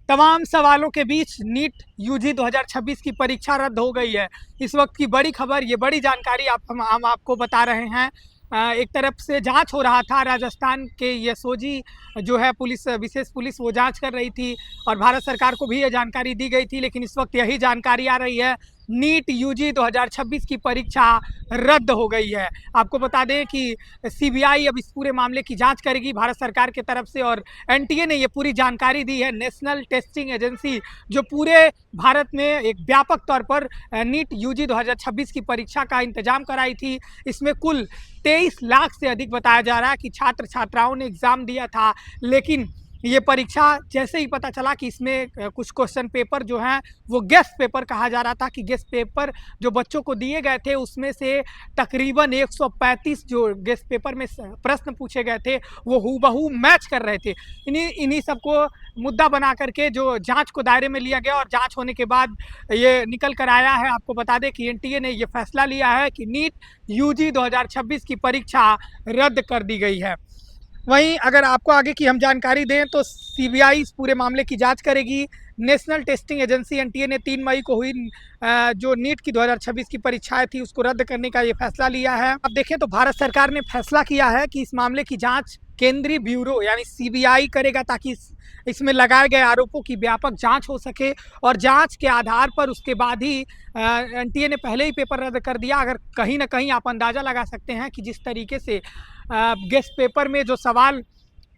तमाम सवालों के बीच नीट यूजी 2026 की परीक्षा रद्द हो गई है। इस वक्त की बड़ी खबर, ये बड़ी जानकारी हम आपको बता रहे हैं। एक तरफ से जांच हो रहा था, राजस्थान के यसोजी जो है पुलिस, विशेष पुलिस, वो जांच कर रही थी और भारत सरकार को भी ये जानकारी दी गई थी। लेकिन इस वक्त यही जानकारी आ रही है, नीट यूजी 2026 की परीक्षा रद्द हो गई है। आपको बता दें कि सीबीआई अब इस पूरे मामले की जांच करेगी भारत सरकार की तरफ से, और एनटीए ने ये पूरी जानकारी दी है। नेशनल टेस्टिंग एजेंसी जो पूरे भारत में एक व्यापक तौर पर नीट यूजी 2026 की परीक्षा का इंतजाम कराई थी, इसमें कुल 23 लाख से अधिक बताया जा रहा है कि छात्र छात्राओं ने एग्ज़ाम दिया था। लेकिन ये परीक्षा जैसे ही पता चला कि इसमें कुछ क्वेश्चन पेपर जो हैं वो गेस्ट पेपर कहा जा रहा था, कि गेस्ट पेपर जो बच्चों को दिए गए थे उसमें से तकरीबन 135 जो गेस्ट पेपर में प्रश्न पूछे गए थे वो हूबहू मैच कर रहे थे। इन्हीं सबको मुद्दा बना करके जो जांच को दायरे में लिया गया और जांच होने के बाद ये निकल कर आया है। आपको बता दें कि एनटीए ने ये फैसला लिया है कि नीट यूजी 2026 की परीक्षा रद्द कर दी गई है। वहीं अगर आपको आगे की हम जानकारी दें तो सीबीआई इस पूरे मामले की जांच करेगी। नेशनल टेस्टिंग एजेंसी एनटीए ने 3 मई को हुई जो नीट की 2026 की परीक्षाएं थी उसको रद्द करने का ये फैसला लिया है। अब देखें तो भारत सरकार ने फैसला किया है कि इस मामले की जांच केंद्रीय ब्यूरो यानी सीबीआई करेगा, ताकि इसमें लगाए गए आरोपों की व्यापक जांच हो सके और जांच के आधार पर उसके बाद ही एनटीए ने पहले ही पेपर रद्द कर दिया। अगर कहीं ना कहीं आप अंदाज़ा लगा सकते हैं कि जिस तरीके से गेस्ट पेपर में जो सवाल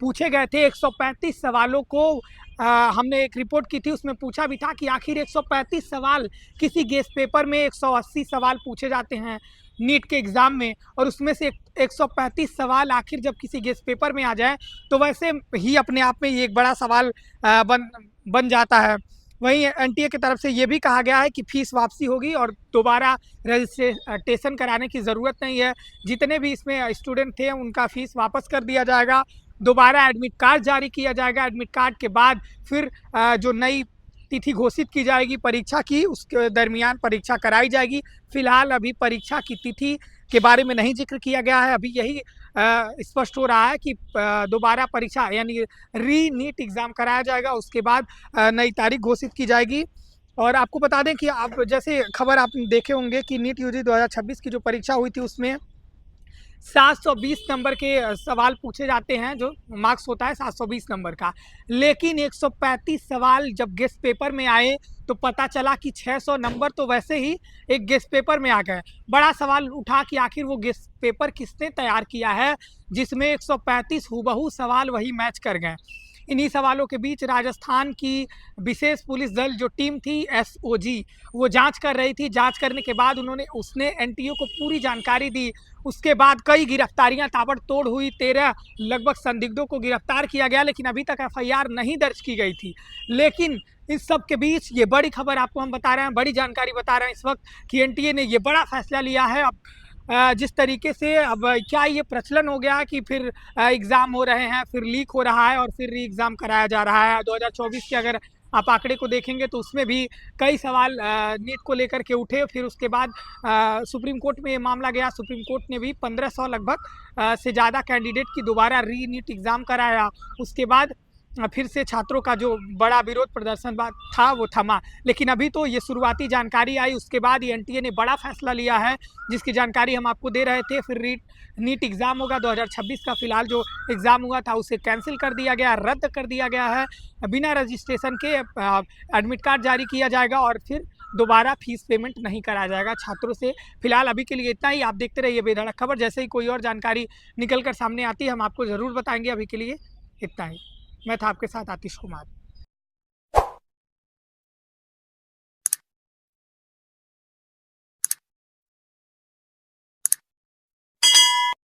पूछे गए थे, 135 सवालों को हमने एक रिपोर्ट की थी, उसमें पूछा भी था कि आखिर 135 सवाल किसी गेस्ट पेपर में 180 सवाल पूछे जाते हैं नीट के एग्ज़ाम में, और उसमें से 135 सवाल आखिर जब किसी गेस्ट पेपर में आ जाए तो वैसे ही अपने आप में ये एक बड़ा सवाल बन जाता है। वहीं एनटीए की तरफ से ये भी कहा गया है कि फ़ीस वापसी होगी और दोबारा रजिस्ट्रेशन कराने की ज़रूरत नहीं है। जितने भी इसमें स्टूडेंट थे उनका फ़ीस वापस कर दिया जाएगा, दोबारा एडमिट कार्ड जारी किया जाएगा। एडमिट कार्ड के बाद फिर जो नई तिथि घोषित की जाएगी परीक्षा की, उसके दरमियान परीक्षा कराई जाएगी। फिलहाल अभी परीक्षा की तिथि के बारे में नहीं जिक्र किया गया है। अभी यही स्पष्ट हो रहा है कि दोबारा परीक्षा यानी री नीट एग्ज़ाम कराया जाएगा, उसके बाद नई तारीख घोषित की जाएगी। और आपको बता दें कि आप जैसे खबर आपने देखे होंगे कि नीट यूजी 2026 की जो परीक्षा हुई थी उसमें 720 नंबर के सवाल पूछे जाते हैं, जो मार्क्स होता है 720 नंबर का। लेकिन 135 सवाल जब गेस्ट पेपर में आए तो पता चला कि 600 नंबर तो वैसे ही एक गेस्ट पेपर में आ गए। बड़ा सवाल उठा कि आखिर वो गेस्ट पेपर किसने तैयार किया है जिसमें 135 हूबहू सवाल वही मैच कर गए। इन्हीं सवालों के बीच राजस्थान की विशेष पुलिस दल जो टीम थी एसओजी, वो जांच कर रही थी। जांच करने के बाद उसने एनटीए को पूरी जानकारी दी। उसके बाद कई गिरफ्तारियां ताबड़तोड़ हुई, 13 लगभग संदिग्धों को गिरफ्तार किया गया, लेकिन अभी तक एफआईआर नहीं दर्ज की गई थी। लेकिन इस सब के बीच ये बड़ी खबर आपको हम बता रहे हैं, बड़ी जानकारी बता रहे हैं इस वक्त कि एनटीए ने ये बड़ा फैसला लिया है। अब जिस तरीके से अब क्या ये प्रचलन हो गया कि फिर एग्ज़ाम हो रहे हैं, फिर लीक हो रहा है और फिर री एग्ज़ाम कराया जा रहा है। 2024 के अगर आप आंकड़े को देखेंगे तो उसमें भी कई सवाल नीट को लेकर के उठे। फिर उसके बाद सुप्रीम कोर्ट में ये मामला गया। सुप्रीम कोर्ट ने भी 1500 लगभग से ज़्यादा कैंडिडेट की दोबारा री नीट एग्ज़ाम कराया। उसके बाद फिर से छात्रों का जो बड़ा विरोध प्रदर्शन था वो थमा। लेकिन अभी तो ये शुरुआती जानकारी आई, उसके बाद ये एनटीए ने बड़ा फैसला लिया है जिसकी जानकारी हम आपको दे रहे थे। फिर नीट एग्ज़ाम होगा 2026 का। फिलहाल जो एग्ज़ाम हुआ था उसे कैंसिल कर दिया गया, रद्द कर दिया गया है। बिना रजिस्ट्रेशन के एडमिट कार्ड जारी किया जाएगा और फिर दोबारा फीस पेमेंट नहीं कराया जाएगा छात्रों से। फिलहाल अभी के लिए इतना ही। आप देखते रहिए बेधड़क खबर। जैसे ही कोई और जानकारी निकल कर सामने आती है हम आपको ज़रूर बताएंगे। अभी के लिए इतना ही। मैं था आपके साथ आतिश कुमार।